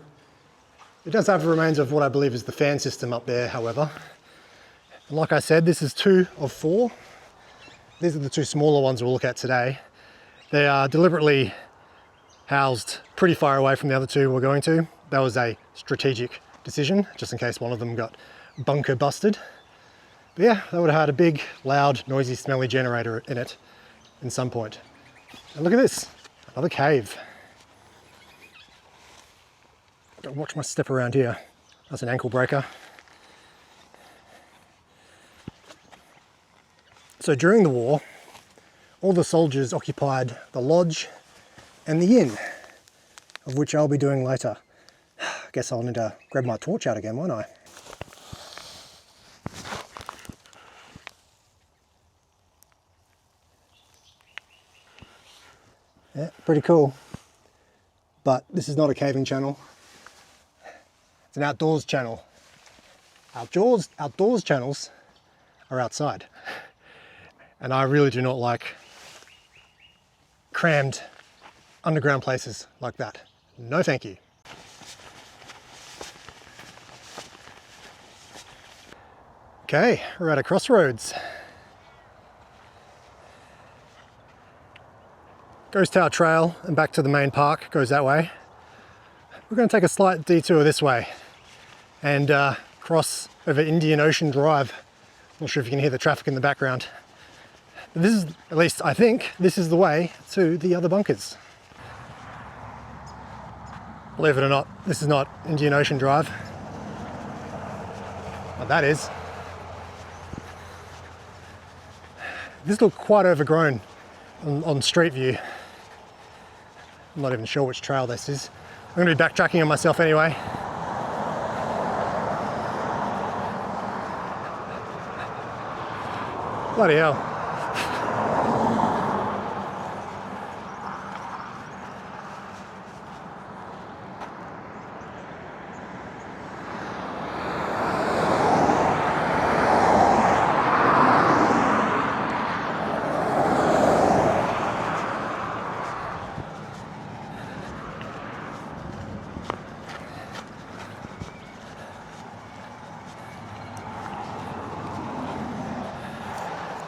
It does have the remains of what I believe is the fan system up there, however. And like I said, this is 2 of 4. These are the 2 smaller ones we'll look at today. They are deliberately housed pretty far away from the other 2 we're going to. That was a strategic decision, just in case one of them got bunker busted. But yeah, that would have had a big, loud, noisy, smelly generator in it in some point. And look at this, another cave. Gotta watch my step around here. That's an ankle breaker. So during the war, all the soldiers occupied the lodge and the inn, of which I'll be doing later. I guess I'll need to grab my torch out again, won't I? Yeah, pretty cool. But this is not a caving channel. It's an outdoors channel. Outdoors channels are outside. And I really do not like crammed underground places like that. No thank you. Okay, we're at a crossroads. Ghost Tower Trail and back to the main park goes that way. We're going to take a slight detour this way and cross over Indian Ocean Drive. Not sure if you can hear the traffic in the background. But this is, at least I think, this is the way to the other bunkers. Believe it or not, this is not Indian Ocean Drive. But that is. This looks quite overgrown on street view. I'm not even sure which trail this is. I'm going to be backtracking on myself anyway. Bloody hell.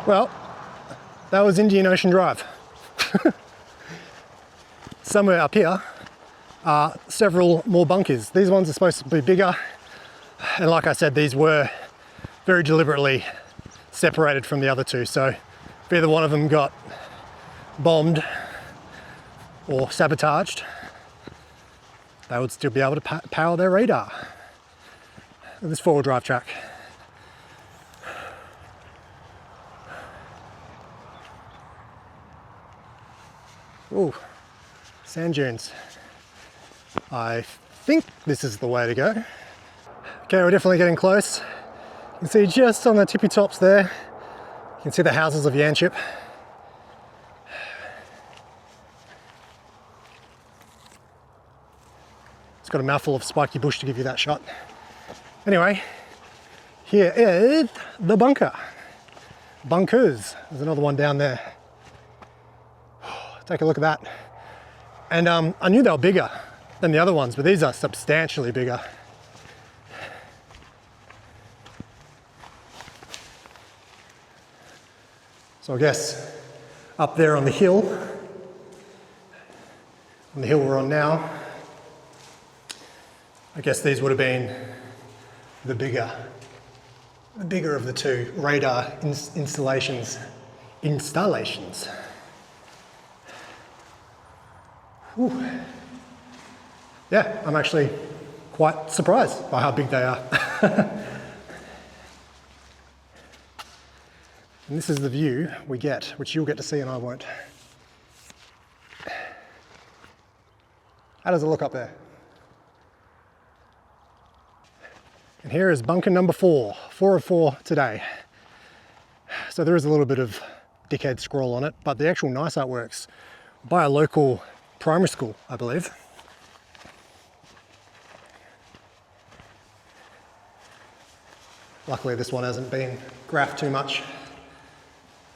Well, that was Indian Ocean Drive. Somewhere up here are several more bunkers. These ones are supposed to be bigger. And like I said, these were very deliberately separated from the other two. So if either one of them got bombed or sabotaged, they would still be able to power their radar. This four-wheel drive track. Ooh, sand dunes. I think this is the way to go. Okay, we're definitely getting close. You can see just on the tippy tops there, you can see the houses of Yanchep. It's got a mouthful of spiky bush to give you that shot. Anyway, here is the bunker. Bunkers. There's another one down there. Take a look at that. And I knew they were bigger than the other ones, but these are substantially bigger. So I guess up there on the hill we're on now, I guess these would have been the bigger of the two radar installations. Whew. Yeah, I'm actually quite surprised by how big they are. And this is the view we get, which you'll get to see and I won't. How does it look up there? And here is bunker number 4 of 4 today. So there is a little bit of dickhead scroll on it, but the actual nice artwork's by a local primary school, I believe. Luckily this one hasn't been graphed too much.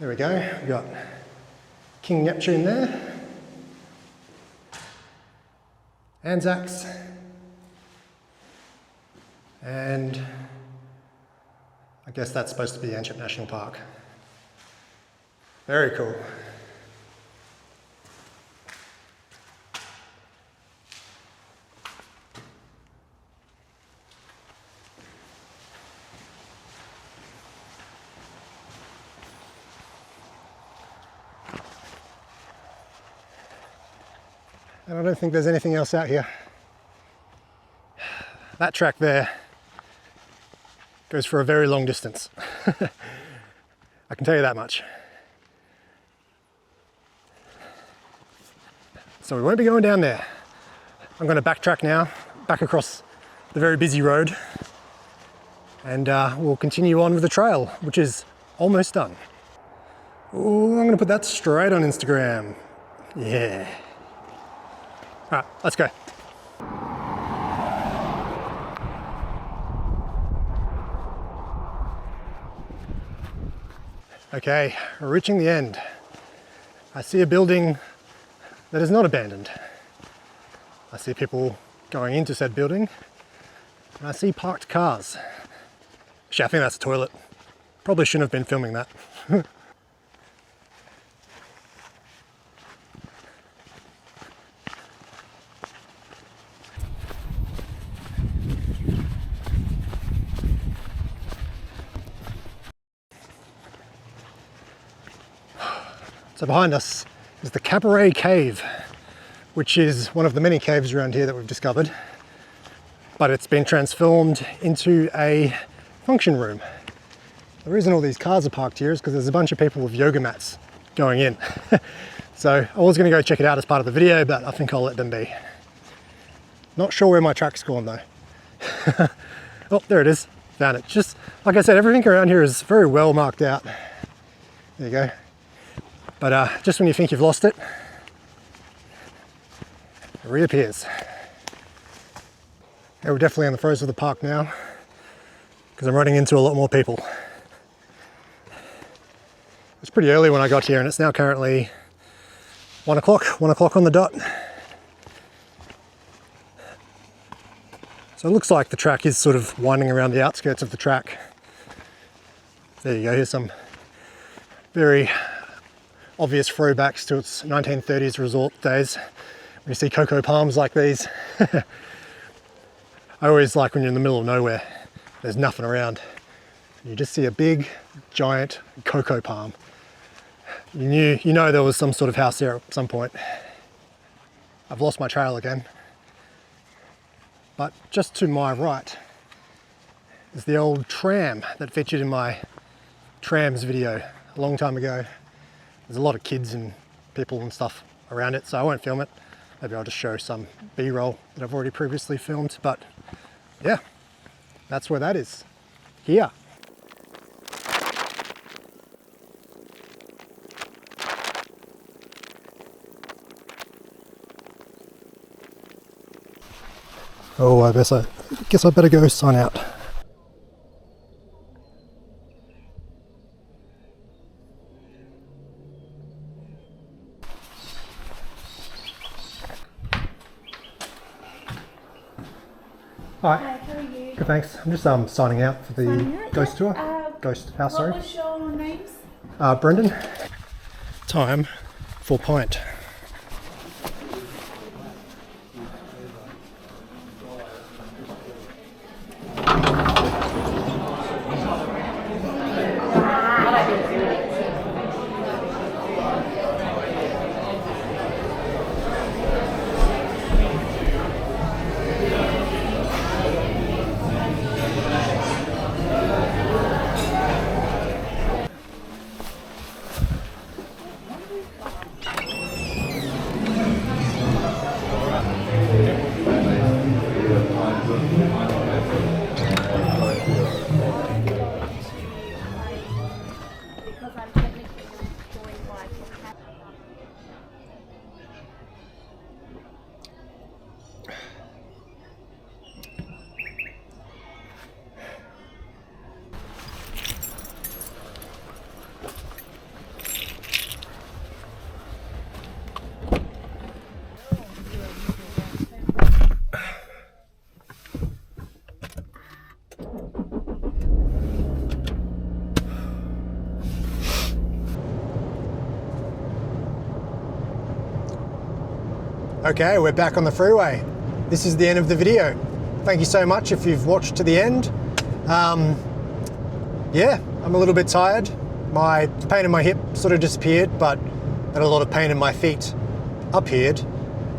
There we go, we've got King Neptune there. Anzacs. And I guess that's supposed to be Yanchep National Park. Very cool. And I don't think there's anything else out here. That track there goes for a very long distance. I can tell you that much. So we won't be going down there. I'm going to backtrack now, back across the very busy road, and we'll continue on with the trail, which is almost done. Ooh, I'm going to put that straight on Instagram. Yeah. All right, let's go. Okay, we're reaching the end. I see a building that is not abandoned. I see people going into said building, and I see parked cars. Actually, I think that's a toilet. Probably shouldn't have been filming that. So behind us is the Cabaret Cave, which is one of the many caves around here that we've discovered, but it's been transformed into a function room. The reason all these cars are parked here is because there's a bunch of people with yoga mats going in. So I was going to go check it out as part of the video, but I think I'll let them be. Not sure where my track's gone though. Oh, there it is. Found it. Just like I said, everything around here is very well marked out. There you go. But just when you think you've lost it, it reappears. Yeah, we're definitely in the throes of the park now because I'm running into a lot more people. It's pretty early when I got here and it's now currently 1 o'clock on the dot. So it looks like the track is sort of winding around the outskirts of the track. There you go, here's some very obvious throwbacks to its 1930s resort days. When you see cocoa palms like these. I always like when you're in the middle of nowhere, there's nothing around. You just see a big, giant cocoa palm. You know there was some sort of house there at some point. I've lost my trail again. But just to my right is the old tram that featured in my trams video a long time ago. There's a lot of kids and people and stuff around it, so I won't film it. Maybe I'll just show some B-roll that I've already previously filmed, but yeah, that's where that is, here. Oh, I guess I better go sign out. Hi. Hi, how are you? Good, thanks. I'm just signing out for the ghost tour. Ghost house, sorry. What was your names? Brendan. Time for pint. Okay, we're back on the freeway. This is the end of the video. Thank you so much if you've watched to the end. Yeah, I'm a little bit tired. The pain in my hip sort of disappeared, but then a lot of pain in my feet appeared.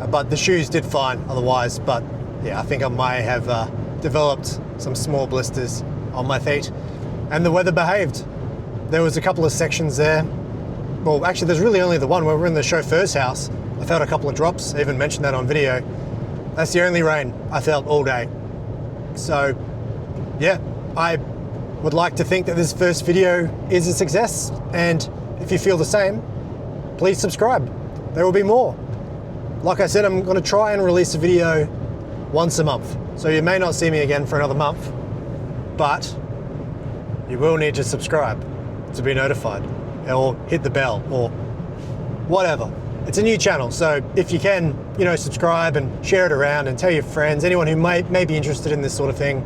But the shoes did fine otherwise, but yeah, I think I might have developed some small blisters on my feet. And the weather behaved. There was a couple of sections there. Well, actually there's really only the one where we're in the chauffeur's house. I felt a couple of drops, I even mentioned that on video. That's the only rain I felt all day. So yeah, I would like to think that this first video is a success, and if you feel the same, please subscribe. There will be more. Like I said, I'm going to try and release a video once a month. So you may not see me again for another month, but you will need to subscribe to be notified. or hit the bell or whatever. It's a new channel, so if you can, you know, subscribe and share it around and tell your friends, anyone who may be interested in this sort of thing,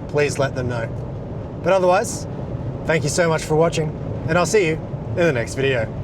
please let them know. But otherwise, thank you so much for watching, and I'll see you in the next video.